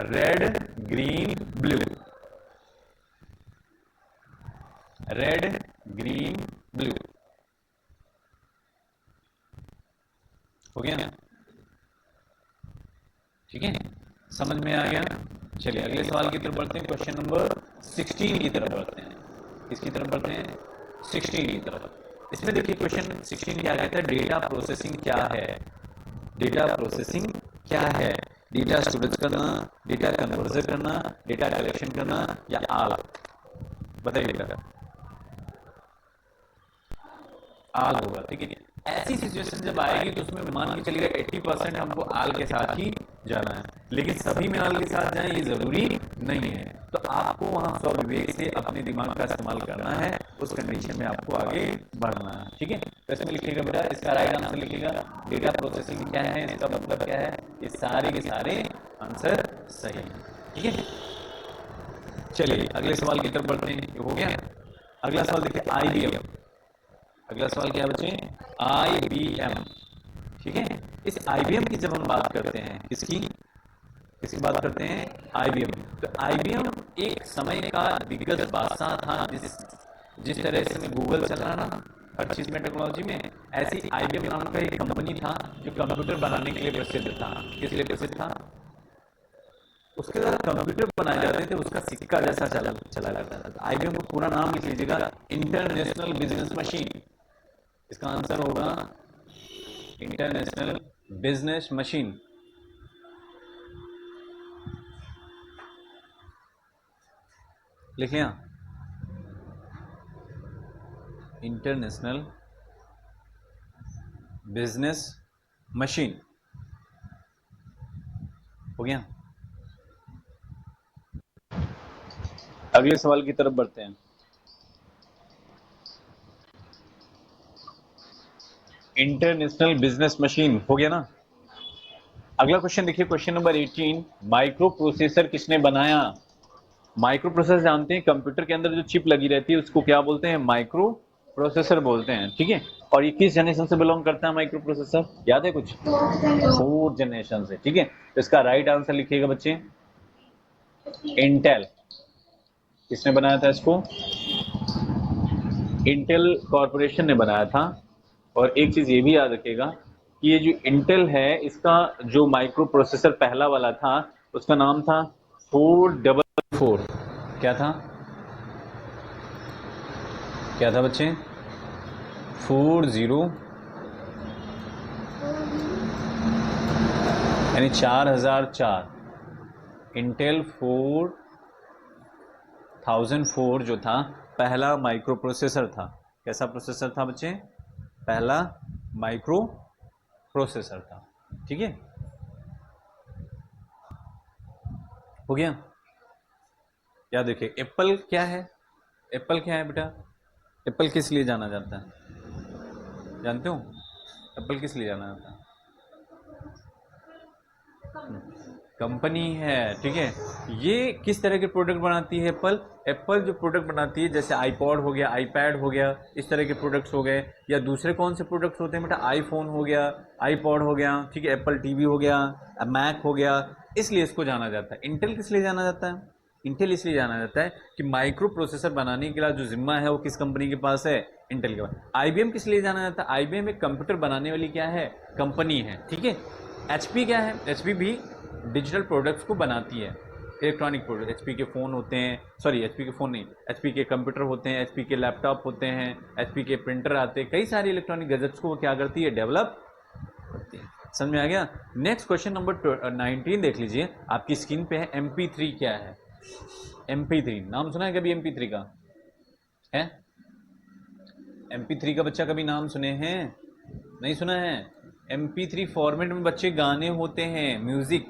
Speaker 1: red green blue, red green blue, हो गया ना? ठीक है, समझ में आ गया? चलिए अगले सवाल की तरफ बढ़ते हैं, क्वेश्चन नंबर 16 की तरफ बढ़ते हैं। किसकी तरफ बढ़ते हैं? 16 की तरफ। इसमें देखिए क्वेश्चन 16 क्या कहता है, डेटा प्रोसेसिंग क्या है? डेटा प्रोसेसिंग क्या है? डेटा स्टोरेज करना, डेटा कन्वर्जन करना, डेटा कलेक्शन करना, या आल? बताइए बेटा। आल होगा, ठीक है। ऐसी सिचुएशन जब आएगी तो उसमें मान के चलिएगा 80% हमको आल के साथ ही जाना है, लेकिन सभी में आल के साथ जाए ये जरूरी नहीं है। तो आपको वहां स्वविवेक से अपने दिमाग का इस्तेमाल करना है, उस कंडीशन में आपको आगे बढ़ना है, ठीक है। तो इसमें लिखिएगा बेटा, इसका राइट आंसर लिखिएगा डेटा प्रोसेसिंग क्या है, इसका मतलब क्या है, ये सारे के सारे आंसर सही है, ठीक है। चलिए अगले सवाल की तरफ बढ़ते हैं, हो गया। अगला सवाल देखिए IBM। अगला सवाल क्या है बच्चे? IBM, ठीक है। इस IBM की जब हम बात करते हैं, किसकी बात करते हैं? IBM। तो IBM एक समय का दिग्गज बादशाह था, जिस तरह से गूगल चल रहा ना हर चीज में, टेक्नोलॉजी में, ऐसी IBM नाम का एक कंपनी था जो कंप्यूटर बनाने के लिए प्रसिद्ध था। किस लिए प्रसिद्ध था? उसके द्वारा कंप्यूटर बनाए जाते थे, उसका सिक्का जैसा चला करता था। IBM को पूरा नाम लिख लीजिएगा, इंटरनेशनल बिजनेस मशीन। इसका आंसर होगा इंटरनेशनल बिजनेस मशीन। लिख लिया? इंटरनेशनल बिजनेस मशीन, हो गया। अगले सवाल की तरफ बढ़ते हैं। इंटरनेशनल बिजनेस मशीन हो गया ना। अगला क्वेश्चन देखिए, क्वेश्चन नंबर 18, माइक्रो प्रोसेसर किसने बनाया? माइक्रो प्रोसेसर जानते हैं, कंप्यूटर के अंदर जो चिप लगी रहती है उसको क्या बोलते हैं? माइक्रो प्रोसेसर बोलते हैं, ठीक है। और ये किस जनरेशन से बिलोंग करता है माइक्रो प्रोसेसर, याद है कुछ? 4 जनरेशन से, ठीक है। तो इसका राइट आंसर लिखिएगा बच्चे, इंटेल। किसने बनाया था इसको? इंटेल कॉर्पोरेशन ने बनाया था। और एक चीज ये भी याद रखिएगा कि ये जो इंटेल है, इसका जो माइक्रो प्रोसेसर पहला वाला था उसका नाम था 444। क्या था? क्या था बच्चे? 40, यानी 4004। इंटेल 4004 जो था पहला माइक्रो प्रोसेसर था। कैसा प्रोसेसर था बच्चे? पहला माइक्रो प्रोसेसर था, ठीक है। हो गया? क्या देखिए, एप्पल क्या है? एप्पल क्या है बेटा? एप्पल किस लिए जाना जाता है, जानते हो? एप्पल किस लिए जाना जाता है? कंपनी है, ठीक है। ये किस तरह के प्रोडक्ट बनाती है एप्पल? एप्पल जो प्रोडक्ट बनाती है, जैसे आईपॉड हो गया, आईपैड हो गया, इस तरह के प्रोडक्ट्स हो गए। या दूसरे कौन से प्रोडक्ट्स होते हैं बेटा? आईफोन हो गया, आईपॉड हो गया, ठीक है, एप्पल टीवी हो गया, मैक हो गया। इसलिए इसको जाना जाता है। इंटेल किस लिए जाना जाता है? इंटेल इसलिए जाना जाता है कि माइक्रो प्रोसेसर बनाने के लिए जो जिम्मा है वो किस कंपनी के पास है? इंटेल के पास। IBM किस लिए जाना जाता है? IBM एक कंप्यूटर बनाने वाली क्या है? कंपनी है, ठीक है। HP क्या है? HP भी डिजिटल प्रोडक्ट्स को बनाती है, इलेक्ट्रॉनिक प्रोडक्ट। HP के फ़ोन होते हैं, सॉरी HP के फ़ोन नहीं, HP के कंप्यूटर होते हैं, HP के लैपटॉप होते हैं, HP के प्रिंटर आते हैं, कई सारे इलेक्ट्रॉनिक गैजेट्स को वो क्या करती है? डेवलप करती है। समझ में आ गया? नेक्स्ट क्वेश्चन नंबर 19 देख लीजिए, आपकी स्क्रीन पे है। MP3 क्या है? MP3 नाम सुना है कभी? MP3 का है? MP3 का बच्चा कभी नाम सुने हैं? नहीं सुना है? MP3 फॉर्मेट में बच्चे गाने होते हैं, म्यूजिक,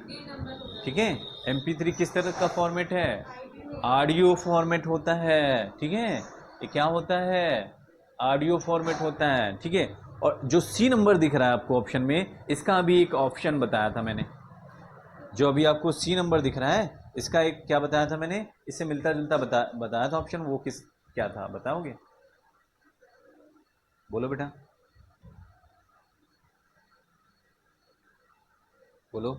Speaker 1: ठीक है। MP3 किस तरह का फॉर्मेट है? ऑडियो फॉर्मेट होता है, ठीक है। ये क्या होता है? ऑडियो फॉर्मेट होता है, ठीक है। और जो C नंबर दिख रहा है आपको ऑप्शन में, इसका अभी एक ऑप्शन बताया था मैंने। जो अभी आपको C नंबर दिख रहा है, इसका एक क्या बताया था मैंने? इससे मिलता जुलता बताया था ऑप्शन, वो किस क्या था बताओगे? बोलो बेटा। बोलो।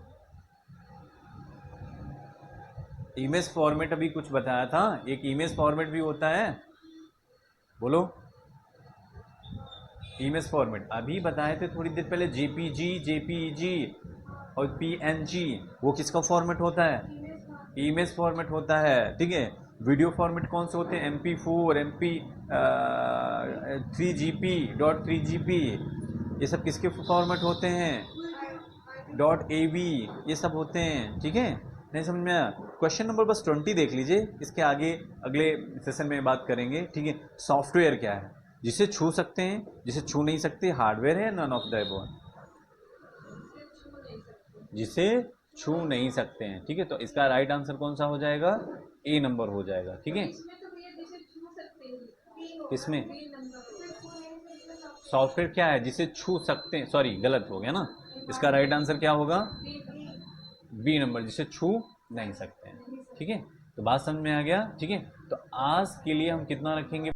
Speaker 1: इमेज फॉर्मेट अभी कुछ बताया था, एक इमेज फॉर्मेट भी होता है, बोलो। इमेज फॉर्मेट अभी बताए थे थोड़ी देर पहले, जेपीजी, जेपीईजी और पीएनजी, वो किसका फॉर्मेट होता है? इमेज फॉर्मेट होता है, ठीक है। वीडियो फॉर्मेट कौन से होते हैं? MP4, MP 3GP, .3GP, ये सब किसके फॉर्मेट होते हैं? .AV, ये सब होते हैं, ठीक है। नहीं समझ में आया? क्वेश्चन नंबर बस 20 देख लीजिए, इसके आगे अगले सेशन में बात करेंगे, ठीक है। सॉफ्टवेयर क्या है? जिसे छू सकते हैं, जिसे छू नहीं सकते, हार्डवेयर है नॉन ऑफ द अबव? जिसे छू नहीं सकते हैं, ठीक है। तो इसका राइट आंसर कौन सा हो जाएगा? ए नंबर हो जाएगा, ठीक है।
Speaker 3: इसमें तो भैया जिसे छू सकते हैं
Speaker 1: किसमें?
Speaker 3: 3 नंबर
Speaker 1: सॉफ्टवेयर क्या है? जिसे छू सकते हैं, सॉरी गलत हो गया ना, इसका राइट आंसर क्या होगा? बी नंबर, जिसे छू नहीं सकते हैं, ठीक है। तो बात समझ में आ गया, ठीक है। तो आज के लिए हम कितना रखेंगे?